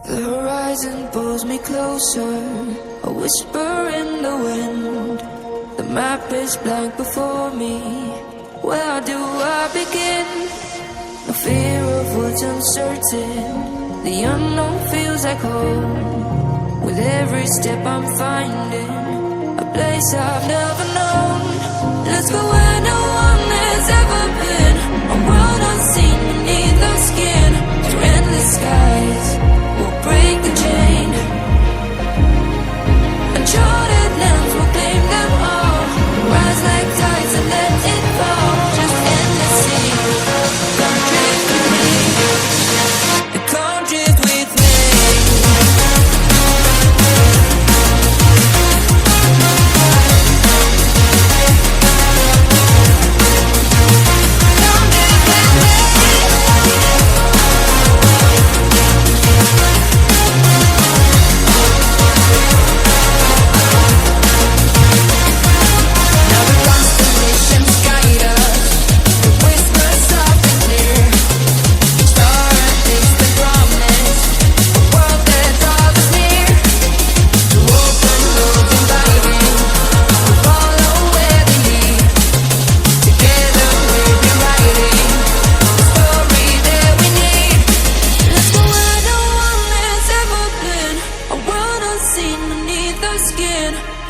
The horizon pulls me closer, a whisper in the wind. The map is blank before me, where do I begin? No fear of what's uncertain, the unknown feels like home. With every step I'm finding a place I've never known. Let's go where no one has ever been, a world unseen beneath our skin. Through endless skies, we'll break the chain. Uncharted lands will claim them all. Rise like tides and let it fall. Just endless sea. Come drift with me. Come drift with me.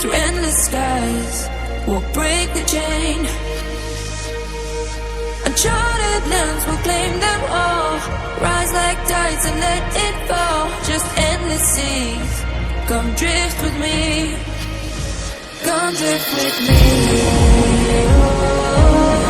Through endless skies, we'll break the chain. Uncharted lands will claim them all. Rise like tides and let it fall. Just endless seas. Come drift with me. Come drift with me. Oh.